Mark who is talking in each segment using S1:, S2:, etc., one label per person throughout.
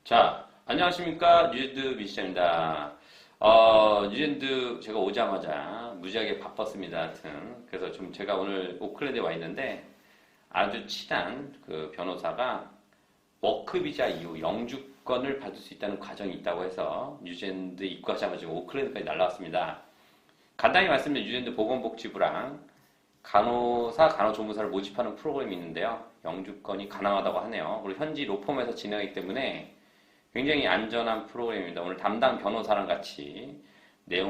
S1: 자, 안녕하십니까. 뉴젠드 미션입니다. 뉴젠드 제가 오자마자 무지하게 바빴습니다. 하여튼. 그래서 좀 제가 오늘 오클랜드에 와 있는데 아주 친한 그 변호사가 워크비자 이후 영주권을 받을 수 있다는 과정이 있다고 해서 뉴젠드 입국하자마자 오클랜드까지 날라왔습니다. 간단히 말씀드리면 뉴젠드 보건복지부랑 간호사, 간호조무사를 모집하는 프로그램이 있는데요. 영주권이 가능하다고 하네요. 그리고 현지 로펌에서 진행하기 때문에 굉장히 안전한 프로그램입니다. 오늘 담당 변호사랑 같이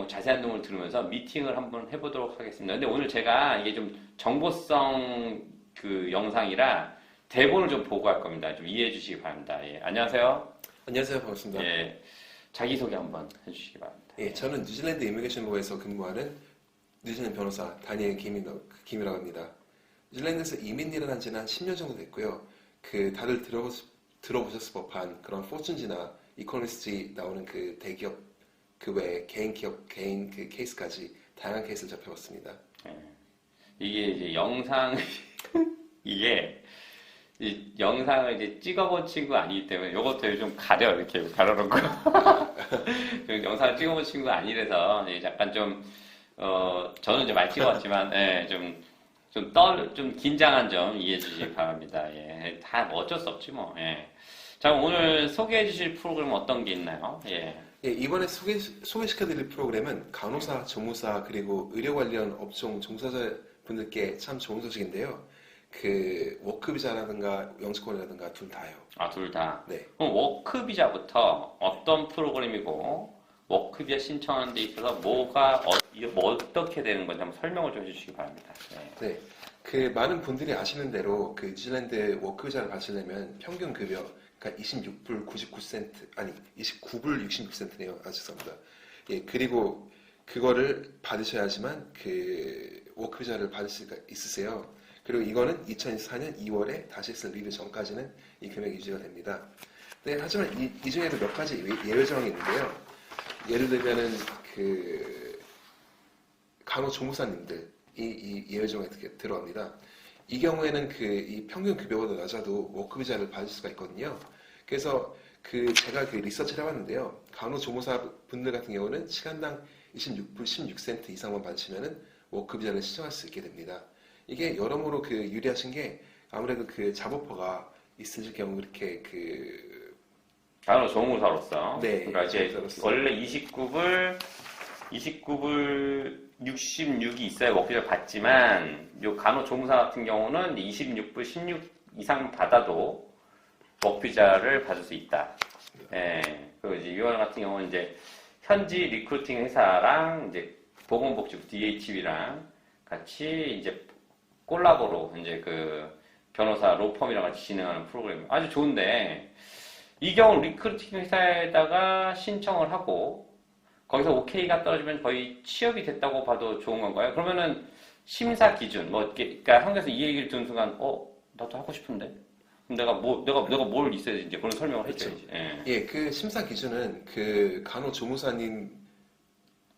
S1: 자세한 내용을 들으면서 미팅을 한번 해보도록 하겠습니다. 근데 오늘 제가 이게 좀 정보성 그 영상이라 대본을 좀 보고 할 겁니다. 좀 이해해 주시기 바랍니다. 예, 안녕하세요.
S2: 안녕하세요. 반갑습니다.
S1: 예, 자기소개 한번 해주시기 바랍니다.
S2: 예, 저는 뉴질랜드 이미그레이션부에서 근무하는 뉴질랜드 변호사 다니엘 김이라고 합니다. 뉴질랜드에서 이민 일을 한 지는 한 10년 정도 됐고요. 다들 들어보셨을 법한 그런 포춘지나 이코노미스트에 나오는 그 대기업 그 외에 개인 기업, 개인 그 케이스까지 다양한 케이스를 접해봤습니다.
S1: 예, 이게 이제 영상 이게 이 영상을 이제 찍어본 친구 아니기 때문에 이것도 좀 가려 이렇게 가려놓고 좀 영상을 찍어본 친구 아니라서 약간 좀 저는 이제 많이 찍어봤지만 예, 좀 긴장한 점 이해해 주시기 바랍니다. 예, 다 어쩔 수 없지 뭐. 예. 자, 오늘 소개해 주실 프로그램은 어떤 게 있나요? 예.
S2: 예, 이번에 소개시켜드릴 프로그램은 간호사, 조무사 그리고 의료 관련 업종 종사자분들께 참 좋은 소식인데요. 그 워크비자라든가 영주권이라든가 둘 다요.
S1: 아, 둘 다.
S2: 네.
S1: 그럼 워크비자부터 어떤 프로그램이고 워크비자 신청하는 데 있어서 뭐 어떻게 되는 건지 한번 설명을 좀 해주시기 바랍니다. 네.
S2: 네. 그 많은 분들이 아시는 대로 그 뉴질랜드 워크비자를 받으려면 평균 급여 그러니까 26불 99센트 아니 29불 66센트네요. 아 죄송합니다. 예, 그리고 그거를 받으셔야지만 그 워크비자를 받을 수가 있으세요. 그리고 이거는 2024년 2월에 다시 쓸 리뷰 전까지는 이 금액이 유지가 됩니다. 네, 하지만 이 중에도 몇 가지 예외 조항이 있는데요. 예를 들면은 그 간호조무사님들 이 예외 조항에 들어갑니다. 이 경우에는 이 평균 급여보다 낮아도 워크비자를 받을 수가 있거든요. 그래서 제가 리서치를 해봤는데요. 간호조무사 분들 같은 경우는 시간당 26불 16센트 이상만 받으시면은 워크비자를 신청할 수 있게 됩니다. 이게 여러모로 유리하신 게 아무래도 잡오퍼가 있으실 경우 이렇게
S1: 간호조무사로서.
S2: 네,
S1: 그러니까 이제
S2: 조무사로서.
S1: 원래 29불 66이 있어야 워크비자를 받지만 요 간호조무사 같은 경우는 26불 16 이상 받아도 워크비자를 받을 수 있다. 예. 그리고 이제 이원 같은 경우는 이제 현지 리크루팅 회사랑 이제 보건복지부 DHB랑 같이 이제 콜라보로 이제 변호사 로펌이랑 같이 진행하는 프로그램 아주 좋은데 이 경우 리크루팅 회사에다가 신청을 하고 거기서 오케이가 떨어지면 거의 취업이 됐다고 봐도 좋은 건가요? 그러면은 심사 기준 그러니까 한국에서 이 얘기를 듣는 순간 나도 하고 싶은데 그럼 내가 뭘 있어야지 이제 그런 설명을 해줘야지. 예.
S2: 예, 심사 기준은 간호조무사님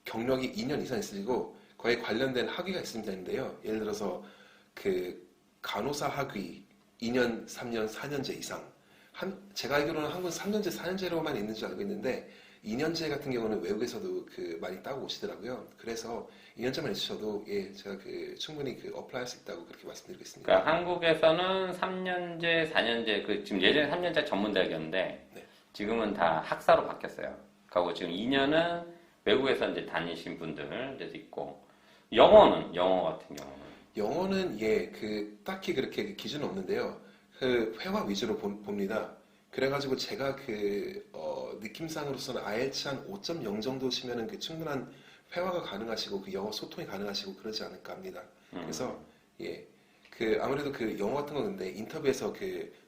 S2: 경력이 2년 이상 있으시고 거기에 관련된 학위가 있으면 되는데요. 예를 들어서 간호사 학위 2년, 3년, 4년제 이상. 제가 알기로는 한국은 3년제, 4년제로만 있는 줄 알고 있는데 2년제 같은 경우는 외국에서도 많이 따고 오시더라고요. 그래서 2년제만 있으셔도 제가 충분히 어플라이할 수 있다고 그렇게 말씀드리고 있습니다.
S1: 그러니까 한국에서는 3년제, 4년제 지금 예전에 3년제 전문대학이었는데
S2: 네.
S1: 지금은 다 학사로 바뀌었어요. 그리고 지금 2년은 외국에서 이제 다니신 분들도 있고 영어 같은 경우는
S2: 영어는 딱히 그렇게 기준은 없는데요. 회화 위주로 봅니다. 그래가지고 제가 느낌상으로서는 IELTS 한 5.0 정도시면은 충분한 회화가 가능하시고 영어 소통이 가능하시고 그러지 않을까 합니다. 그래서 아무래도 영어 같은 건 근데 인터뷰에서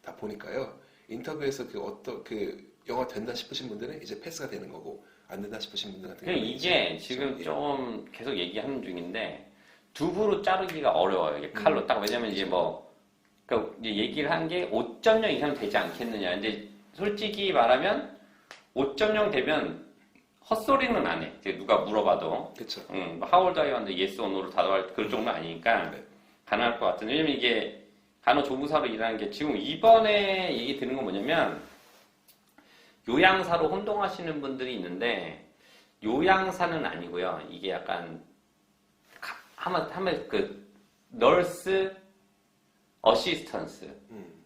S2: 다 보니까요. 인터뷰에서 영어 된다 싶으신 분들은 이제 패스가 되는 거고 안 된다 싶으신 분들 같은 경우는
S1: 이게 지금 좀 계속 얘기하는 중인데 두부로 자르기가 어려워요. 이게 칼로 딱 왜냐면 이제 그러니까 이제 얘기를 한 게 5.0 이상 되지 않겠느냐. 근데 솔직히 말하면 5.0 되면 헛소리는 안 해. 누가 물어봐도.
S2: 그렇죠.
S1: How old are you? 하는데 yes or no로 답할 그런 정도는 아니니까
S2: 네.
S1: 가능할 것 같은데 왜냐면 이게 간호조무사로 일하는 게 지금 이번에 얘기 드는 건 뭐냐면 요양사로 혼동하시는 분들이 있는데 요양사는 아니고요. 이게 약간 하면 그 널스 어시스턴스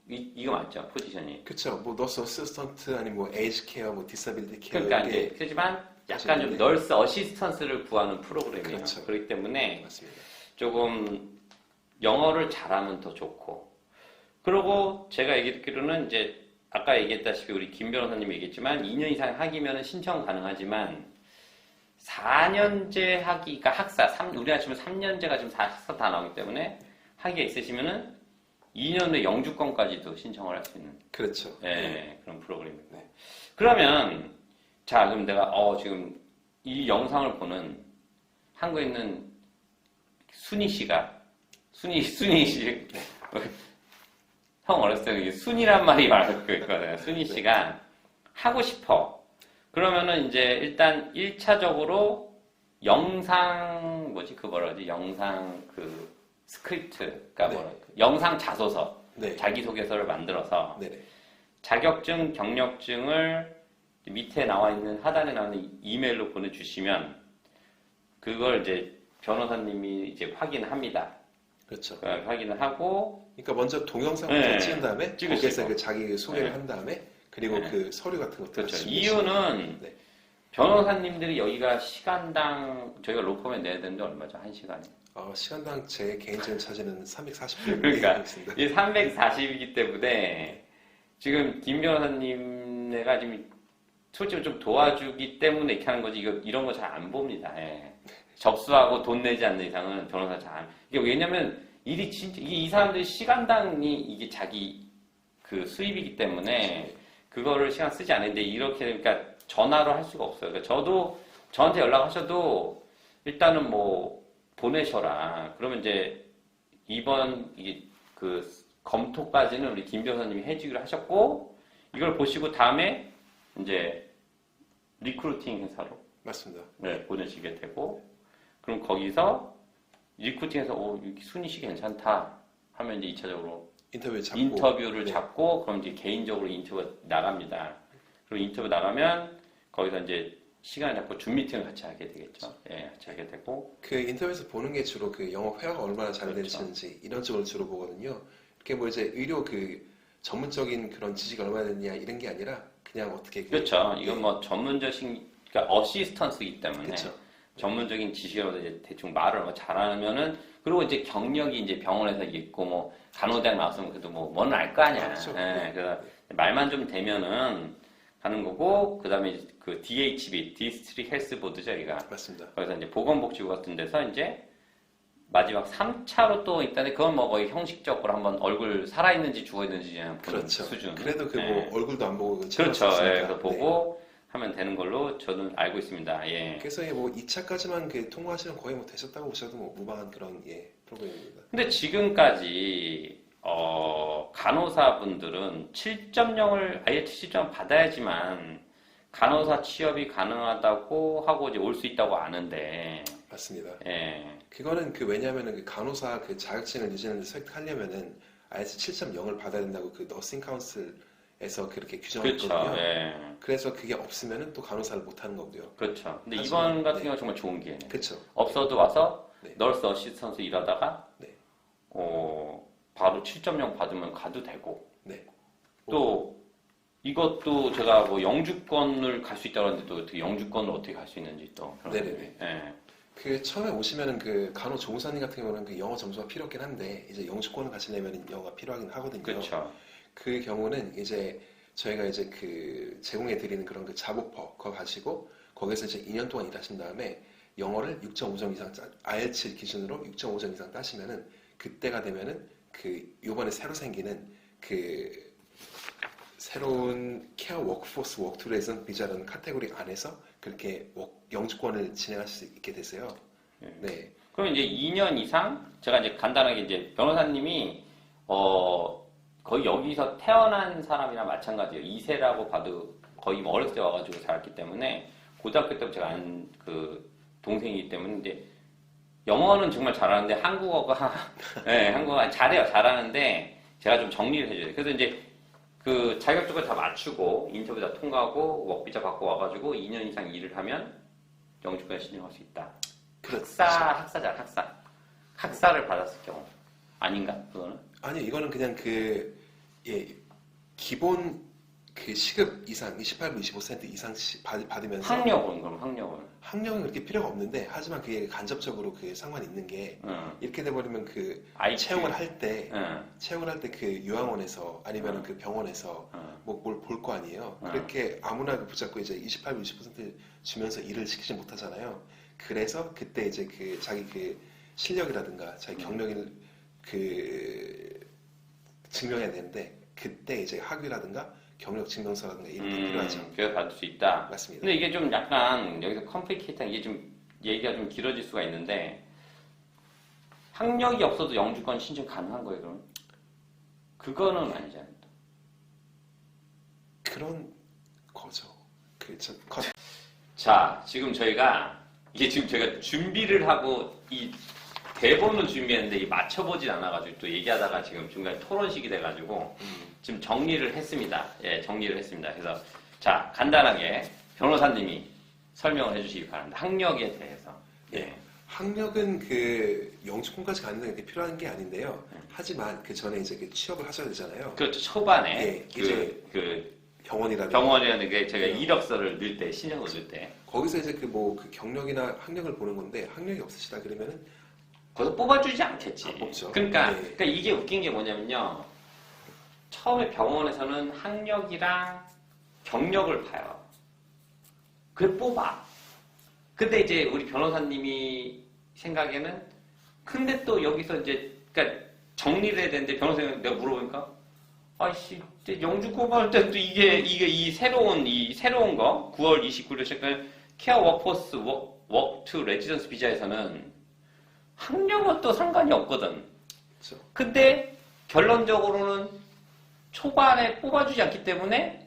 S1: 이거 맞죠? 포지션이.
S2: 그쵸. 뭐 너스 어시스턴트 아니면 뭐 에이지 케어, 뭐 디서빌리티 케어
S1: 그러니까
S2: 이게
S1: 이제 그렇지만 약간 좀 널스 어시스턴스를 구하는 프로그램이에요.
S2: 그렇죠.
S1: 그렇기 때문에
S2: 맞습니다.
S1: 조금 영어를 잘하면 더 좋고. 그리고 제가 얘기 듣기로는 이제 아까 얘기했다시피 우리 김 변호사님이 얘기했지만 2년 이상 학위면 신청 가능하지만 4년제 학위, 그러니까 학사, 우리나라 치면 3년제가 지금 학사 다 나오기 때문에 학위가 있으시면은 2년 후에 영주권까지도 신청을 할 수 있는
S2: 그렇죠.
S1: 예, 그런 프로그램입니다.
S2: 네.
S1: 그러면 자, 그럼 내가 지금 이 영상을 보는 한국에 있는 순희 씨가 순희 씨 형 어렸을 때 이게 순이란 말이 많았거든요. 순희 씨가 하고 싶어. 그러면은 이제 일단 1차적으로 영상 그 뭐라 그러지? 영상 그 스크립트가 뭐라 그러지? 영상 자소서,
S2: 네.
S1: 자기소개서를 만들어서
S2: 네네.
S1: 자격증, 경력증을 밑에 나와 있는 하단에 나오는 이메일로 보내주시면 그걸 이제 변호사님이 이제 확인합니다.
S2: 그렇죠.
S1: 확인을 하고
S2: 그러니까 먼저 동영상부터
S1: 네.
S2: 찍은 다음에
S1: 찍으시고.
S2: 거기에서 그 자기 소개를
S1: 네.
S2: 한 다음에 그리고
S1: 네.
S2: 그 서류 같은 것도
S1: 그렇죠.
S2: 같이
S1: 이유는
S2: 네.
S1: 변호사님들이 여기가 시간당 저희가 로펌에 내야 되는데 얼마죠? 1시간에?
S2: 시간당 제 개인적인 차지는 340분
S1: 그러니까
S2: 있습니다.
S1: 이 340이기 때문에 지금 김 변호사님네가 지금 솔직히 좀 도와주기 때문에 이렇게 하는 거지 이런 거 잘 안 봅니다. 예. 접수하고 돈 내지 않는 이상은 변호사 잘 안. 이게 왜냐면 일이 진짜 이 사람들이 시간당이 이게 자기 그 수입이기 때문에 그거를 시간 쓰지 않는데 이렇게 그러니까 전화로 할 수가 없어요. 그러니까 저도 저한테 연락하셔도 일단은 뭐 보내셔라. 그러면 이제 이번 이게 그 검토까지는 우리 김 변호사님이 해주기로 하셨고 이걸 보시고 다음에 이제 리크루팅 회사로
S2: 맞습니다.
S1: 네, 보내시게 되고 그럼 거기서 리크루팅해서 순희 씨 괜찮다 하면 이제 2차적으로 인터뷰를
S2: 네.
S1: 잡고 그럼 이제 개인적으로 인터뷰가 나갑니다. 그리고 인터뷰 나가면 거기서 이제 시간을 잡고 줌 미팅을 같이 하게 되겠죠. 예, 같이 하게 되고
S2: 그 인터뷰에서 보는 게 주로 그 영어 회화가 얼마나 잘
S1: 그렇죠.
S2: 되시는지 이런 쪽을 주로 보거든요. 이렇게 뭐 이제 의료 그 전문적인 그런 지식이 얼마나 됐냐 이런 게 아니라 그냥 어떻게
S1: 그렇죠. 이건 뭐 전문적인 그러니까 어시스턴스이기 때문에
S2: 그렇죠.
S1: 전문적인 지식으로 이제 대충 말을 뭐 잘하면은 그리고 이제 경력이 이제 병원에서 있고 뭐 간호대학 나왔으면 그래도 뭐는 알 거 아니야.
S2: 그렇죠.
S1: 예, 그래서 말만 좀 되면은 가는 거고 그다음에 그 DHB 디스트릭 헬스 보드죠, 여기가.
S2: 맞습니다.
S1: 거기서 이제 보건복지부 같은 데서 이제 마지막 3차로 또 있다는데 그건 뭐 거의 형식적으로 한번 얼굴 살아있는지 죽어있는지 그냥 보는
S2: 그렇죠.
S1: 수준.
S2: 그래도 그
S1: 예.
S2: 뭐 얼굴도 안 보고
S1: 그렇죠.
S2: 채널
S1: 예,
S2: 썼으니까.
S1: 그래서 보고 하면 되는 걸로 저는 알고 있습니다. 예.
S2: 그래서 뭐 2차까지만 그 통과하시면 거의 뭐 되셨다고 보셔도 뭐 무방한 그런 프로그램입니다.
S1: 근데 지금까지 간호사분들은 7.0을 IELTS 7.0 받아야지만 간호사 취업이 가능하다고 하고 이제 올 수 있다고 아는데
S2: 맞습니다.
S1: 예.
S2: 그거는 그 왜냐하면은 그 간호사 그 자격증을 뉴질랜드 설득하려면은 IELTS 7.0을 받아야 된다고 그 너싱 카운슬에서 그렇게
S1: 그렇죠.
S2: 규정했거든요.
S1: 예.
S2: 그래서 그게 없으면은 또 간호사를 못 하는 거고요.
S1: 그렇죠. 근데
S2: 하지만,
S1: 이번 같은
S2: 네.
S1: 경우는 정말 좋은 기회네요.
S2: 그렇죠.
S1: 없어도 와서
S2: 네.
S1: 널스 어시스턴트 일하다가
S2: 네.
S1: 바로 7.0 받으면 가도 되고
S2: 네.
S1: 또 이것도 제가 뭐 영주권을 갈 수 있다고 하는데 또 어떻게 영주권을 어떻게 갈 수 있는지 또 그런
S2: 네네네.
S1: 예.
S2: 그 처음에 오시면은 그 간호조무사님 같은 경우는 그 영어 점수가 필요 없긴 한데 이제 영주권을 가시려면 영어가 필요하긴 하거든요.
S1: 그렇죠.
S2: 그 경우는 이제 저희가 이제 그 제공해 드리는 그런 그 자보퍼 그거 가지고 거기서 이제 2년 동안 일하신 다음에 영어를 6.5점 이상 IELTS 기준으로 6.5점 이상 따시면은 그때가 되면은 그 요번에 새로 생기는 그 새로운 케어 워크포스 워크투레이션 비자라는 카테고리 안에서 그렇게 영주권을 진행할 수 있게 되세요.
S1: 네.
S2: 네.
S1: 그럼 이제 2년 이상 제가 이제 간단하게 이제 변호사님이 거의 여기서 태어난 사람이나 마찬가지예요. 2세라고 봐도 거의 뭐 어렸을 때 와가지고 자랐기 때문에 고등학교 때부터 제가 아는 그 동생이기 때문에 이제 영어는 정말 잘하는데 한국어가 네, 한국어가 잘해요. 잘하는데 제가 좀 정리를 해줘요. 그래서 이제 그 자격증을 다 맞추고 인터뷰 다 통과하고 워크비자 받고 와가지고 2년 이상 일을 하면 영주권 신청할 수 있다.
S2: 그렇죠.
S1: 학사를 받았을 경우 아닌가 그거는?
S2: 아니요, 이거는 그냥 예, 기본 그 시급 이상 28불 25센트 이상 받으면서
S1: 학력은 그럼 학력은?
S2: 학력은 그렇게 필요가 없는데 하지만 그게 간접적으로 그 상관이 있는 게 이렇게 돼버리면 그
S1: IQ.
S2: 채용을 할 때 그 유학원에서 아니면
S1: 응.
S2: 그 병원에서
S1: 응.
S2: 뭐 뭘 볼 거 아니에요.
S1: 응.
S2: 그렇게 아무나 붙잡고 이제 28불 25센트 주면서 일을 시키지 못하잖아요. 그래서 그때 이제 그 자기 그 실력이라든가 자기 경력을 그 증명해야 되는데 그때 이제 학위라든가 경력 증명서라든가 이런 게 필요하죠.
S1: 그래서 받을 수 있다.
S2: 맞습니다.
S1: 근데 이게 좀 약간 여기서 컴플리케이트한 이게 좀 얘기가 좀 길어질 수가 있는데 학력이 없어도 영주권 신청 가능한 거예요, 그럼? 그거는 아니지 않나?
S2: 그런 거죠. 그렇죠.
S1: 자, 지금 저희가 이게 지금 제가 준비를 하고 이 대본을 준비했는데 이 맞춰보진 않아가지고 또 얘기하다가 지금 중간에 토론식이 돼가지고 지금 정리를 했습니다. 예, 정리를 했습니다. 그래서 자, 간단하게 변호사님이 설명을 해주시기 바랍니다. 학력에 대해서. 예.
S2: 학력은 그 영주권까지 가는 데 필요한 게 아닌데요. 하지만 그 전에 이제 그 취업을 하셔야 되잖아요.
S1: 그렇죠. 초반에
S2: 예,
S1: 그,
S2: 이제
S1: 그
S2: 병원이라든가
S1: 병원이라는 게 제가 이력서를 넣을 때 신청을 넣을 때
S2: 거기서 이제 그 뭐 그 경력이나 학력을 보는 건데 학력이 없으시다 그러면은
S1: 거기서 뽑아주지 않겠지.
S2: 안 뽑죠.
S1: 그러니까,
S2: 예.
S1: 그러니까 이게 웃긴 게 뭐냐면요. 처음에 병원에서는 학력이랑 경력을 봐요. 그래 뽑아. 근데 이제 우리 변호사님이 생각에는 근데 또 여기서 이제 그러니까 정리를 해야 되는데 변호사님 내가 물어보니까 아이씨 영주권 받을 때 또 이게 이 새로운 거 9월 29일 시작한 케어 워크포스 워크 레지던스 비자에서는 학력은 또 상관이 없거든.
S2: 그렇죠.
S1: 근데 결론적으로는 초반에 뽑아주지 않기 때문에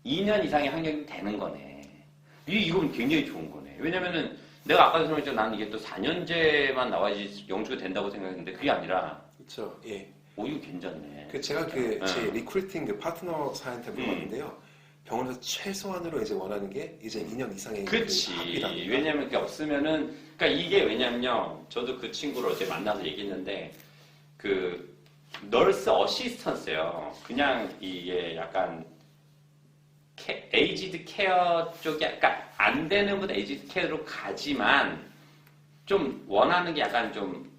S1: 2년 이상의 학력이 되는 거네. 이건 굉장히 좋은 거네. 왜냐면은 내가 아까 설명했지만 나는 이게 또 4년제만 나와야지 영주가 된다고 생각했는데 그게 아니라
S2: 그렇죠. 예.
S1: 오 이거 괜찮네.
S2: 그 제가 그 제 리크루팅 그 파트너사한테 물어봤는데요. 병원에서 최소한으로 이제 원하는 게 이제 2년 이상의
S1: 그렇지.
S2: 그 학위랍니다.
S1: 왜냐면 그게 없으면은 그러니까 이게 왜냐면요. 저도 그 친구를 어제 만나서 얘기했는데 그 널스 어시스턴스요. 그냥 이게 약간 에이지드 케어 쪽이 약간 안 되는 분 에이지드 케어로 가지만 좀 원하는 게 약간 좀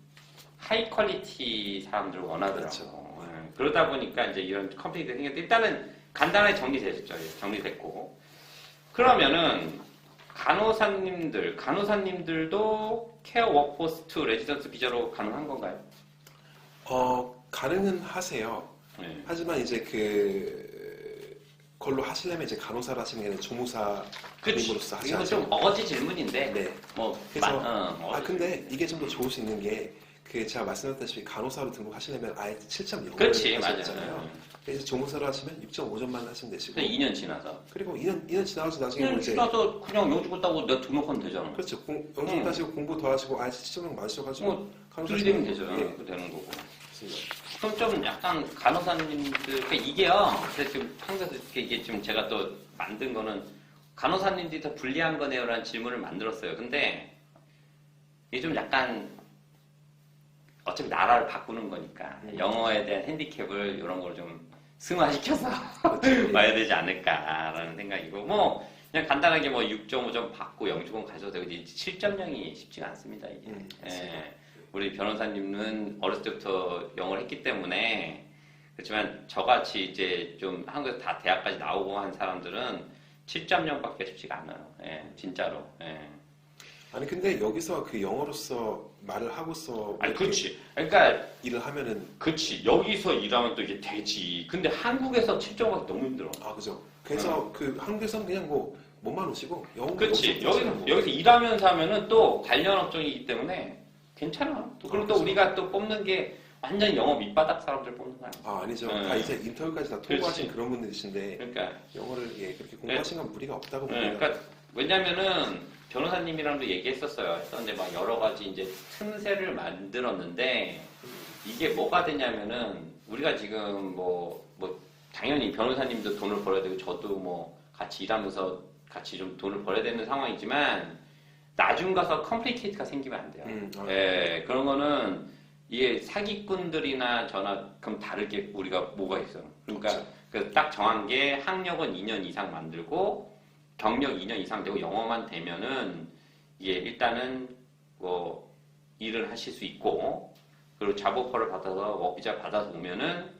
S1: 하이 퀄리티 사람들을 원하더라고.
S2: 그렇죠.
S1: 그러다 보니까 이제 이런 컴플레인이 생겼는데 일단은 간단하게 정리됐죠. 정리됐고. 그러면은 간호사님들도 케어 워크포스 투 레지던스 비자로 가능한 건가요?
S2: 가능은 하세요.
S1: 네.
S2: 하지만 이제 그걸로 하시려면 이제 간호사를 하시는 게 아니라 조무사 그림으로서 하셔야죠.
S1: 이거 좀 어거지 질문인데.
S2: 네.
S1: 뭐
S2: 그래서
S1: 어거지
S2: 근데 이게 좀 더 좋을 수 있는 게 그 제가 말씀드렸다시피 간호사로 등록하시려면 아예 7.0을
S1: 그렇지,
S2: 하셨잖아요.
S1: 맞아요.
S2: 그래서 조무사로 하시면 6.5점만 하시면 되시고
S1: 2년 지나서.
S2: 그리고 2년 지나서 나중에 뭐
S1: 2년
S2: 이제
S1: 지나서 그냥 영주권 따고 내가 등록하면 되잖아.
S2: 그렇죠. 영주권 따시고 공부 더 하시고 아예 7.0 맞으셔가지고
S1: 뭐
S2: 간호사
S1: 들이대면 되죠.
S2: 예,
S1: 그 되는 거고.
S2: 좋습니다.
S1: 그럼 좀 약간 간호사님들, 그러니까 이게요. 근데 지금 한국에서 이게 지금 제가 또 만든 거는 간호사님들이 더 불리한 거네요라는 질문을 만들었어요. 근데 이게 좀 약간 어차피 나라를 바꾸는 거니까 영어에 대한 핸디캡을 이런 걸 좀 승화시켜서 봐야 되지 않을까라는 생각이고 뭐 그냥 간단하게 뭐 6.5점 받고 영주권 가셔도 되고 7.0이 쉽지가 않습니다. 이게. 예. 우리 변호사님은 어렸을 때부터 영어를 했기 때문에 그렇지만 저같이 이제 좀 한국에서 다 대학까지 나오고 한 사람들은 7.0밖에 쉽지가 않아요. 예, 진짜로. 예.
S2: 아니 근데 여기서 그 영어로서 말을 하고서
S1: 아니,
S2: 이렇게
S1: 그렇지. 그러니까,
S2: 일을 하면은
S1: 그렇지. 여기서 일하면 또 이게 되지. 근데 한국에서 7.0밖에 너무 힘들어.
S2: 그죠. 그래서 그 한국에서는 그냥 뭐 몸만 오시고 영어
S1: 그렇지. 여기서 일하면서 하면은 또 관련 업종이기 때문에 괜찮아. 또 그리고 또
S2: 그렇죠.
S1: 우리가 또 뽑는 게 완전 영어 밑바닥 사람들 뽑는 거 아니야.
S2: 아니죠.
S1: 네.
S2: 다 이제 인터뷰까지 다 통과하신
S1: 그렇지.
S2: 그런 분들이신데
S1: 그러니까,
S2: 영어를 그렇게 공부하신 건 무리가 없다고
S1: 네,
S2: 봅니다.
S1: 그러니까 왜냐면은 변호사님이랑도 얘기했었어요. 했었는데 막 여러 가지 이제 틈새를 만들었는데 이게 뭐가 되냐면은 우리가 지금 뭐 당연히 변호사님도 돈을 벌어야 되고 저도 뭐 같이 일하면서 같이 좀 돈을 벌어야 되는 상황이지만 나중 가서 컴플리케이트가 생기면 안 돼요. 예, 그런 거는 이게 사기꾼들이나 저나 그럼 다르게 우리가 뭐가 있어. 그러니까 그 딱 정한 게 학력은 2년 이상 만들고 경력 2년 이상 되고 영어만 되면은 이게 일단은 뭐 일을 하실 수 있고 그리고 잡오퍼를 받아서 워비자 받아서 오면은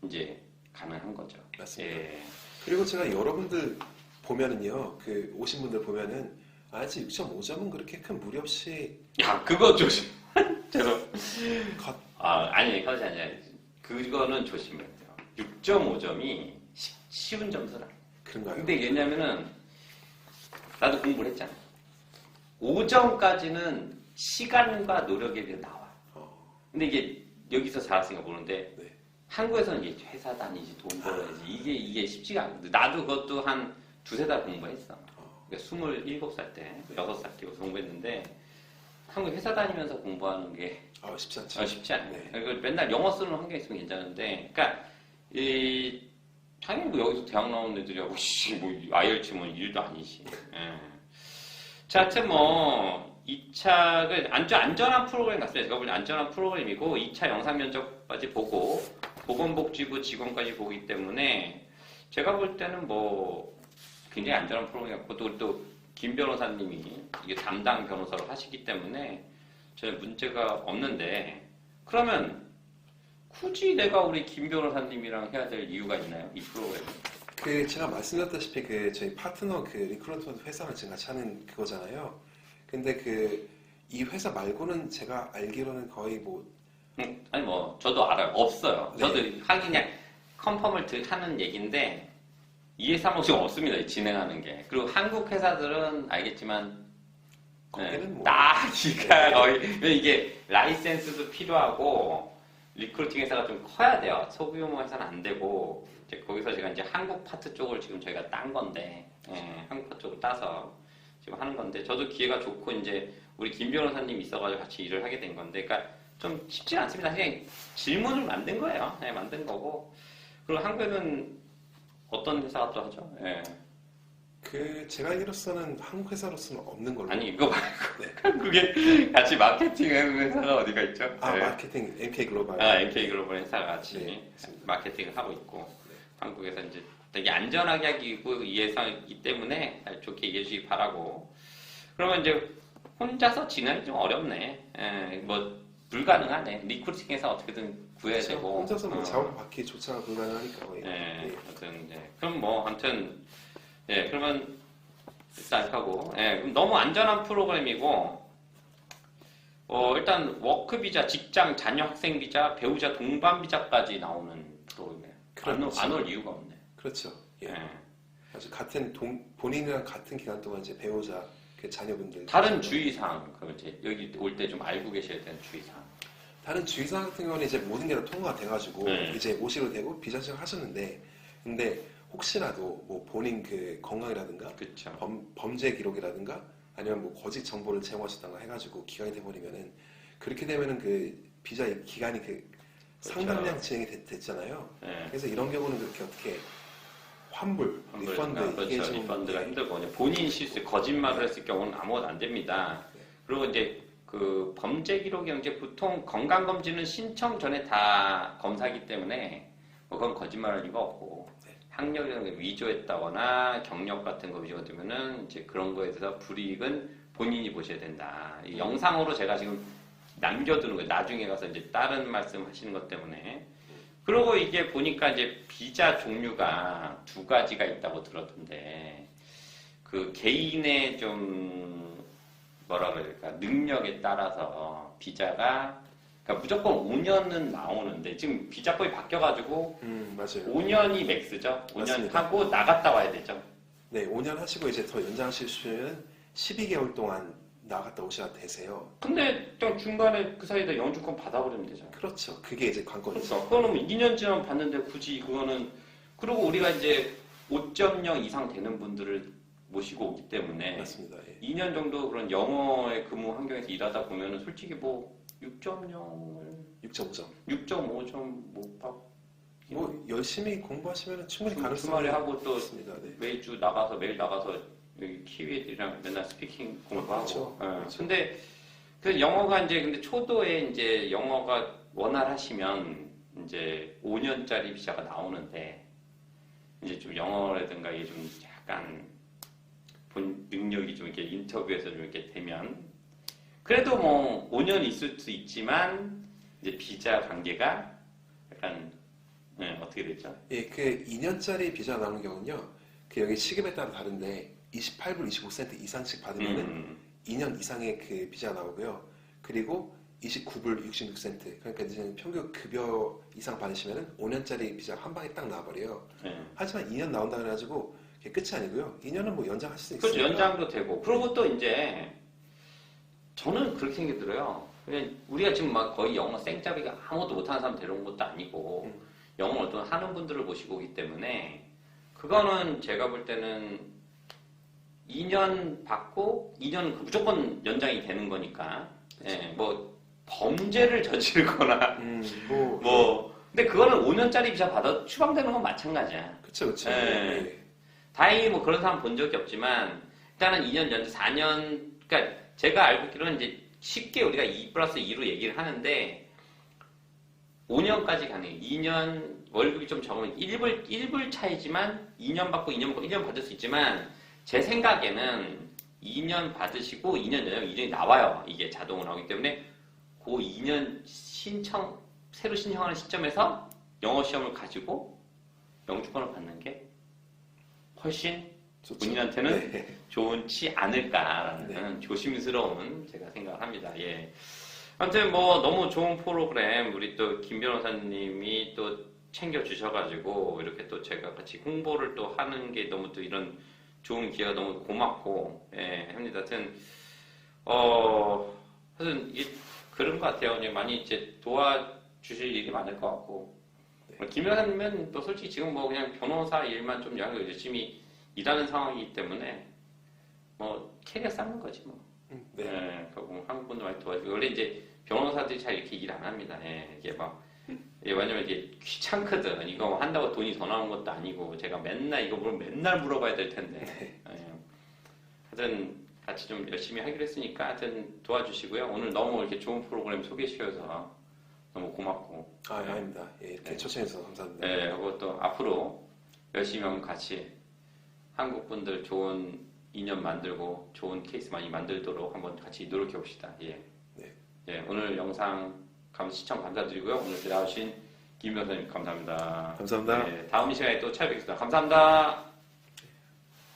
S1: 이제 가능한 거죠.
S2: 맞습니다.
S1: 예.
S2: 그리고 제가 여러분들 보면은요, 그 오신 분들 보면은 아직 6.5점은 그렇게 큰 무리 없이
S1: 야, 그거 조심. 죄송.
S2: 컷.
S1: 아니, 그것이 아니야. 그거는 조심해야 돼요. 6.5점이 쉬운 점수라.
S2: 그런가요?
S1: 근데 왜냐면은 나도 공부를 했잖아. 5점까지는 시간과 노력에 비해 나와. 근데 이게 여기서 잘했으니까 모르는데
S2: 네.
S1: 한국에서는 이게 회사 다니지 돈 벌어야지 이게 쉽지가 않거든. 나도 그것도 한 두세 달 공부했어. 그러니까 27살 때 6살 때 공부했는데 한국 회사 다니면서 공부하는 게
S2: 쉽지 않죠.
S1: 쉽지 않아요.
S2: 네.
S1: 그러니까 맨날 영어 쓰는 환경이 있으면 괜찮은데, 그러니까 이 당연히 뭐 여기서 대학 나온 애들이하고 뭐 IELTS 뭐 일도 아니지. 예. 자, 하여튼 뭐 2차 그 안전한 프로그램 같습니다. 제가 볼 때 안전한 프로그램이고 2차 영상 면접까지 보고 보건복지부 직원까지 보기 때문에 제가 볼 때는 뭐 굉장히 안전한 프로그램 같고 또 김 변호사님이 이게 담당 변호사로 하시기 때문에 전혀 문제가 없는데 그러면 굳이 내가 우리 김 변호사님이랑 해야 될 이유가 있나요? 이 프로그램?
S2: 그 제가 말씀드렸다시피 그 저희 파트너 그 리크루트먼트 회사를 지금 같이 하는 그거잖아요. 근데 그 이 회사 말고는 제가 알기로는 거의 뭐
S1: 아니 뭐 저도 알아요. 없어요.
S2: 네.
S1: 저도 하긴 그냥 컨펌을 하는 얘기인데 이 회사 뭐 지금 없습니다. 진행하는 게. 그리고 한국 회사들은 알겠지만
S2: 거기는 뭐
S1: 따기가 거의 이게 라이센스도 필요하고 리크루팅 회사가 좀 커야 돼요. 소규모 회사는 안 되고 이제 거기서 제가 이제 한국 파트 쪽을 지금 저희가 딴 건데 한국 파트 쪽을 따서 지금 하는 건데 저도 기회가 좋고 이제 우리 김 변호사님 있어가지고 같이 일을 하게 된 건데 그러니까 좀 쉽지 않습니다. 그냥 질문을 만든 거예요. 그냥 만든 거고 그리고 한국에는 어떤 회사가 또 하죠? 예.
S2: 그 제가 알기로서는 한국 회사로서는 없는 걸로.
S1: 아니 이거 말고
S2: 네.
S1: 한국에 같이 마케팅하는 회사가 어디가 있죠? 네.
S2: 마케팅 MK 글로벌.
S1: MK 글로벌 회사가 같이
S2: 네,
S1: 마케팅을 하고 있고 한국에서 이제 되게 안전하게 하기고 이 회사이기 때문에 잘 좋게 얘기해 주시기 바라고. 그러면 이제 혼자서 진행이 좀 어렵네. 예, 뭐 불가능하네. 리크루팅에서 어떻게든 구해야
S2: 그렇죠.
S1: 되고.
S2: 혼자서 뭐 작업 받기조차 불가능하니까 거의.
S1: 아무튼 그럼 뭐 아무튼 그러면 일단 하고 그럼 너무 안전한 프로그램이고 일단 워크 비자, 직장, 자녀 학생 비자, 배우자 동반 비자까지 나오는 프로그램이에요.
S2: 그렇죠.
S1: 안 올 이유가 없네.
S2: 그렇죠. 예. 아주 같은 본인이랑 같은 기간 동안 이제 배우자 그 자녀분들.
S1: 다른 주의사항 그럼 이제 여기 올 때 좀 알고 계셔야 되는 주의사항.
S2: 다른 주의사항 같은 경우는 이제 모든 게 다 통과가 돼가지고 이제 오시로 되고 비자 시작 하셨는데 근데 혹시라도 뭐 본인 그 건강이라든가
S1: 그렇죠.
S2: 범죄 기록이라든가 아니면 뭐 거짓 정보를 제공하셨다가 해가지고 기간이 돼버리면은 그렇게 되면은 그 비자 기간이 그
S1: 그렇죠.
S2: 상당량 진행이 됐잖아요. 그래서 이런 경우는 그렇게 어떻게 환불, 리펀드 이게
S1: 그렇죠.
S2: 좀
S1: 리펀드가 힘들고 본인 실수 거짓말을 했을 경우는 아무것도 안 됩니다. 그리고 이제 그 범죄 기록이 이제 보통 건강 검진은 신청 전에 다 검사하기 때문에 그건 거짓말할 이유가 없고 학력이라는 게 위조했다거나 경력 같은 거 위조가 되면은 이제 그런 거에 대해서 불이익은 본인이 보셔야 된다. 이 영상으로 제가 지금 남겨두는 거예요. 나중에 가서 이제 다른 말씀 하시는 것 때문에. 그리고 이게 보니까 이제 비자 종류가 두 가지가 있다고 들었던데 그 개인의 좀 뭐라 그럴까 능력에 따라서 비자가 그러니까 무조건 5년은 나오는데 지금 비자법이 바뀌어가지고
S2: 맞아요.
S1: 5년이 맥스죠. 5년
S2: 맞습니다.
S1: 하고 나갔다 와야 되죠.
S2: 네, 5년 하시고 이제 더 연장하실 수 있는 12개월 동안 나갔다 오셔야 되세요.
S1: 근데 좀 중간에 그 사이에 영주권 받아버리면 되잖아요.
S2: 그렇죠. 그게 이제 관건이죠.
S1: 그렇죠. 그거는 뭐 2년 지나면 받는데 굳이 그거는 그리고 우리가 이제 5.0 이상 되는 분들을 모시고 오기 때문에
S2: 맞습니다. 예.
S1: 2년 정도 그런 영어의 근무 환경에서 일하다 보면은 솔직히 뭐 6.0을
S2: 6.5점.
S1: 6.5점 못 받.
S2: 뭐 열심히 공부하시면 충분히 가능성이
S1: 주말에 하고 또
S2: 있습니다. 네.
S1: 매일 나가서 여기 키위 애들이랑 맨날 스피킹 공부하고.
S2: 그렇죠. 그렇죠.
S1: 근데 그 영어가 이제 근데 초도에 이제 영어가 원활하시면 이제 5년짜리 비자가 나오는데 이제 좀 영어라든가 이게 좀 약간 본 능력이 좀 이렇게 인터뷰에서 좀 이렇게 되면 그래도 뭐 5년 있을 수 있지만 이제 비자 관계가 약간 어떻게 되죠?
S2: 예, 그 2년짜리 비자 나오는 경우는요. 그 여기 시급에 따라 다른데 28불 25센트 이상씩 받으면은 2년 이상의 그 비자 나오고요. 그리고 29불 66센트. 그러니까 이제 평균 급여 이상 받으시면은 5년짜리 비자 한 방에 딱 나와버려요. 하지만 2년 나온다 그래가지고 그게 끝이 아니고요. 2년은 뭐 연장할 수
S1: 그렇죠.
S2: 있으니까.
S1: 연장도 되고. 그리고 또 이제 저는 그렇게 생각들어요. 그냥 우리가 지금 막 거의 영어 생짜비가 아무것도 못하는 사람 데려온 것도 아니고 영어 어떤 하는 분들을 모시고 오기 때문에 그거는 제가 볼 때는 2년 받고 2년 무조건 연장이 되는 거니까. 예, 뭐 범죄를 저지르거나 근데 그거는 5년짜리 비자 받아 추방되는 건 마찬가지야.
S2: 그렇죠, 그렇죠.
S1: 예. 다행히 뭐 그런 사람 본 적이 없지만 일단은 2년 연장 4년 그러니까 제가 알고 있기로는 이제 쉽게 우리가 2+2로 얘기를 하는데 5년까지 가능해요. 2년 월급이 좀 적으면 1불 차이지만 2년 받고 1년 받을 수 있지만 제 생각에는 2년 받으시고 2년 연장 2년이 나와요. 이게 자동으로 하기 때문에 그 2년 새로 신청하는 시점에서 영어 시험을 가지고 영주권을 받는 게 훨씬
S2: 좋죠.
S1: 본인한테는
S2: 네.
S1: 좋지 않을까라는
S2: 네.
S1: 조심스러운 제가 생각을 합니다. 예. 아무튼 뭐 너무 좋은 프로그램 우리 또 김 변호사님이 또 챙겨주셔가지고 이렇게 또 제가 같이 홍보를 또 하는 게 너무 또 이런 좋은 기회가 너무 고맙고 예, 합니다. 하여튼 이게 그런 것 같아요. 이제 많이 이제 도와주실 일이 많을 것 같고 김 변호사님은 또 솔직히 지금 뭐 그냥 변호사 일만 좀 열심히 일하는 상황이기 때문에 뭐 캐리어 쌓는 거지 뭐.
S2: 네.
S1: 예, 결국 한국 분들 많이 도와주고 원래 이제 변호사들이 잘 이렇게 일 안 합니다. 예, 이게 막 왜냐면 이게 귀찮거든. 이거 한다고 돈이 더 나오는 것도 아니고 제가 맨날 이거 맨날 물어봐야 될 텐데. 예. 하여튼 같이 좀 열심히 하기로 했으니까 하여튼 도와주시고요. 오늘 너무 이렇게 좋은 프로그램 소개해 주셔서 너무 고맙고.
S2: 아닙니다. 예, 이렇게 초청해 주셔서 감사합니다.
S1: 네, 그리고 또 앞으로 열심히 한번 같이 한국 분들 좋은 인연 만들고 좋은 케이스 많이 만들도록 한번 같이 노력해 봅시다. 예.
S2: 네.
S1: 예, 오늘 영상 시청 감사드리고요. 오늘 나오신 김 변호사님 감사합니다.
S2: 감사합니다.
S1: 예, 다음 시간에 또 찾아뵙겠습니다. 감사합니다.